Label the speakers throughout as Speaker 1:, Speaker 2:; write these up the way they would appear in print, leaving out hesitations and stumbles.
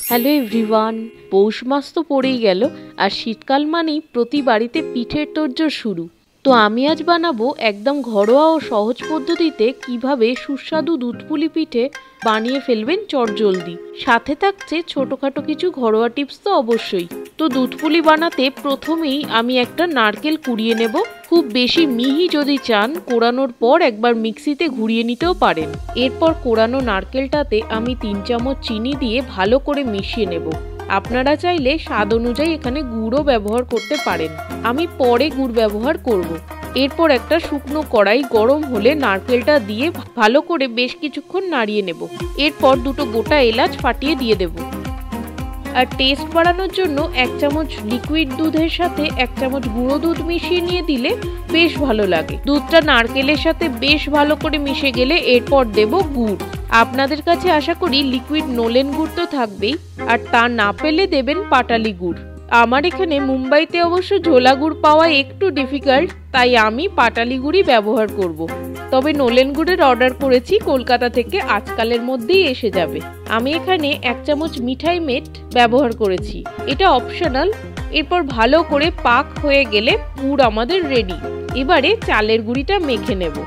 Speaker 1: Hello everyone, পৌষ মাস তো পড়েই গেল আর শীতকাল মানেই প্রতি বাড়িতে পিঠের তোড়জোড় শুরু। তো আমি আজ বানাবো একদম ঘরোয়া ও সহজ পদ্ধতিতে কিভাবে সুস্বাদু দুধপুলি পিঠে বানিয়ে ফেলবেন চটজলদি। সাথে থাকছে ছোটখাটো কিছু ঘরোয়া টিপস তো অবশ্যই। তো দুধপুলি বানাতে প্রথমেই আমি একটা নারকেল কুড়িয়ে নেব। খুব বেশি মিহি যদি চান কোড়ানোর পর একবার মিক্সিতে ঘুরিয়ে নিতেও পারেন। এরপর কোড়ানো নারকেলটাতে আমি 3 চামচ চিনি দিয়ে ভালো করে মিশিয়ে নেব। আপনারা চাইলে স্বাদ অনুযায়ী এখানে গুড়ও ব্যবহার করতে পারেন, আমি পরে গুড় ব্যবহার করব। এরপর একটা শুকনো কড়াই গরম হলে নারকেলটা দিয়ে ভালো করে বেশ কিছুক্ষণ নাড়িয়ে নেব। এরপর দুটো গোটা এলাচ ফাটিয়ে দিয়ে দেব। আর টেস্ট বাড়ানোর জন্য 1 চামচ লিকুইড দুধের সাথে 1 চামচ গুঁড়ো দুধ মিশিয়ে নিয়ে দিলে বেশ ভালো লাগে। দুধটা নারকেলের সাথে বেশ ভালো করে মিশে গেলে এরপর দেব গুড়। আপনাদের কাছে আশা করি লিকুইড নোলেন গুড় তো থাকবেই, আর তা না পেলে দেবেন পাটালি গুড়। আমার এখানে মুম্বাইতে অবশ্য ঝোলা গুড় পাওয়া একটু ডিফিকাল্ট, তাই আমি পাটালি গুড়ই ব্যবহার করব। তবে নোলেন গুড়ের অর্ডার করেছি কলকাতা থেকে, আজকালের মধ্যেই এসে যাবে। আমি এখানে 1 চামচ মিঠাই মেট ব্যবহার করেছি, এটা অপশনাল। এরপর ভালো করে পাক হয়ে গেলে পুর আমাদের রেডি। এবারে চালের গুঁড়িটা মেখে নেব।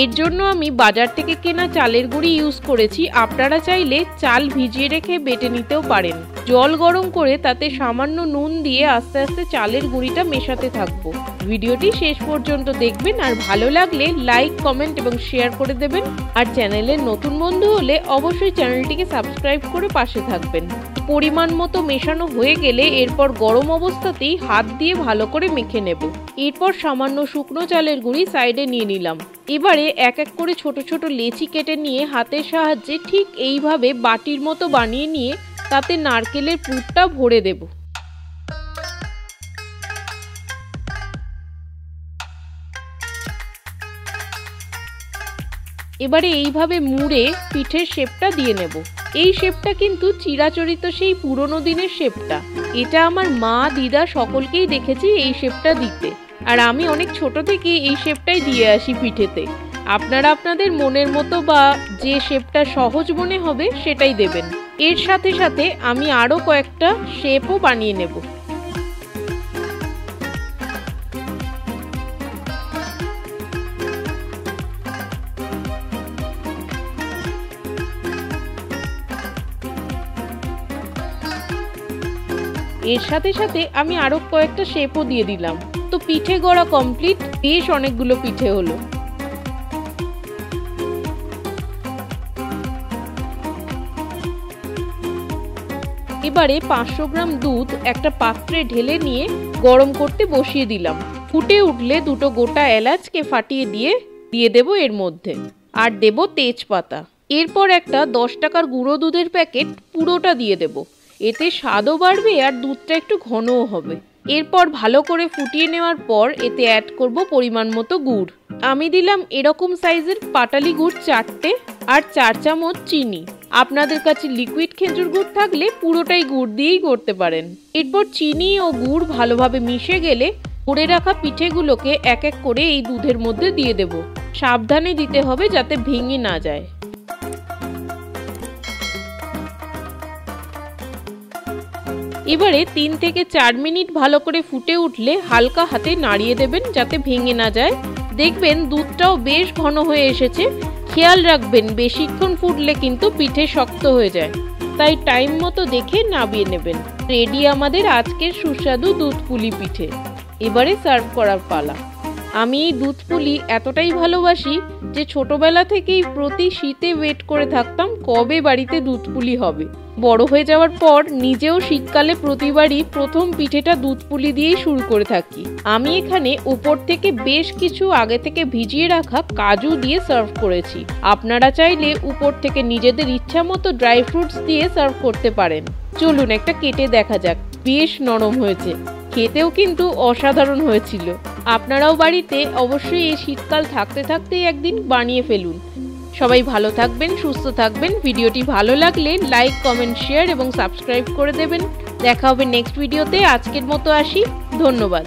Speaker 1: এর জন্য আমি বাজার থেকে কেনা চালের গুঁড়ি ইউজ করেছি। আপনারা চাইলে চাল ভিজিয়ে রেখে বেটে নিতেও পারেন। জল গরম করে তাতে সামান্য নুন দিয়ে আস্তে আস্তে চালের গুঁড়িটা মেশাতে থাকবো। ভিডিওটি শেষ পর্যন্ত দেখবেন, আর ভালো লাগলে লাইক, কমেন্ট এবং শেয়ার করে দেবেন। আর চ্যানেলের নতুন বন্ধু হলে অবশ্যই চ্যানেলটিকে সাবস্ক্রাইব করে পাশে থাকবেন। পরিমাণ মতো মেশানো হয়ে গেলে এরপর গরম অবস্থাতেই হাত দিয়ে ভালো করে মেখে নেব। এরপর সামান্য শুকনো চালের গুঁড়ি সাইডে নিয়ে নিলাম। এবারে এক এক করে ছোট ছোট লেচি কেটে নিয়ে হাতের সাহায্যে ঠিক এইভাবে বাটির মতো বানিয়ে নিয়ে তাতে নারকেলের পুরটা ভরে দেব। এবারে এইভাবে মুড়ে পিঠের শেপটা দিয়ে নেব। এই শেপটা কিন্তু চিরাচরিত সেই পুরনো দিনের শেপটা। এটা আমার মা, দিদা সকলকেই দেখেছি এই শেপটা দিতে, আর আমি অনেক ছোট থেকে এই শেপটাই দিয়ে আসি পিঠেতে। আপনারা আপনাদের মনের মতো বা যে শেপটা সহজ মনে হবে সেটাই দেবেন। এর সাথে সাথে আমি আরও কয়েকটা শেপও বানিয়ে নেব। এর সাথে সাথে আমি আরো কয়েকটা শেপও দিয়ে দিলাম। তো পিঠে গড়া কমপ্লিট। বেশ অনেকগুলো পিঠে হলো। এবারে 500 গ্রাম দুধ একটা পাত্রে ঢেলে নিয়ে গরম করতে বসিয়ে দিলাম। ফুটে উঠলে দুটো গোটা এলাচকে ফাটিয়ে দিয়ে দেব এর মধ্যে, আর দেব তেজপাতা। এরপর একটা 10 টাকার গুঁড়ো দুধের প্যাকেট পুরোটা দিয়ে দেব। এতে স্বাদও বাড়বে আর দুধটা একটু ঘনও হবে। এরপর ভালো করে ফুটিয়ে নেওয়ার পর এতে অ্যাড করব পরিমাণ মতো গুড়। আমি দিলাম এরকম সাইজের পাটালি গুড় 4টে, আর 4 চামচ চিনি। আপনাদের কাছে লিকুইড খেজুর গুড় থাকলে পুরোটাই গুড় দিয়েই করতে পারেন। এরপর চিনি ও গুড় ভালোভাবে মিশে গেলে করে রাখা পিঠেগুলোকে এক এক করে এই দুধের মধ্যে দিয়ে দেব। সাবধানে দিতে হবে যাতে ভেঙে না যায়। এবারে 3 থেকে 4 মিনিট ভালো করে ফুটে উঠলে হালকা হাতে নাড়িয়ে দেবেন যাতে ভেঙে না যায়। দেখবেন দুধটাও বেশ ঘন হয়ে এসেছে। খেয়াল রাখবেন বেশিক্ষণ ফুটলে কিন্তু পিঠে শক্ত হয়ে যায়, তাই টাইম মতো দেখে নামিয়ে নেবেন। রেডি আমাদের আজকের সুস্বাদু দুধপুলি পিঠে। এবারে সার্ভ করার পালা। আমি এই দুধপুলি এতটাই ভালোবাসি যে ছোটবেলা থেকেই প্রতি শীতে ওয়েট করে থাকতাম কবে বাড়িতে দুধপুলি হবে। বড় হয়ে যাওয়ার পর নিজেও শীতকালে প্রতিবারই প্রথম পিঠেটা দুধপুলি দিয়েই শুরু করে থাকি। আমি এখানে উপর থেকে বেশ কিছু আগে থেকে ভিজিয়ে রাখা কাজু দিয়ে সার্ভ করেছি। আপনারা চাইলে উপর থেকে নিজেদের ইচ্ছা মতো ড্রাই ফ্রুটস দিয়ে সার্ভ করতে পারেন। চলুন একটা কেটে দেখা যাক। বেশ নরম হয়েছে, খেতেও কিন্তু অসাধারণ হয়েছিল। আপনারাও বাড়িতে অবশ্যই এই শীতকাল থাকতে থাকতেই একদিন বানিয়ে ফেলুন। সবাই ভালো থাকবেন, সুস্থ থাকবেন। ভিডিওটি ভালো লাগলে লাইক, কমেন্ট, শেয়ার এবং সাবস্ক্রাইব করে দেবেন। দেখা হবে নেক্সট ভিডিওতে। আজকের মতো আসি। ধন্যবাদ।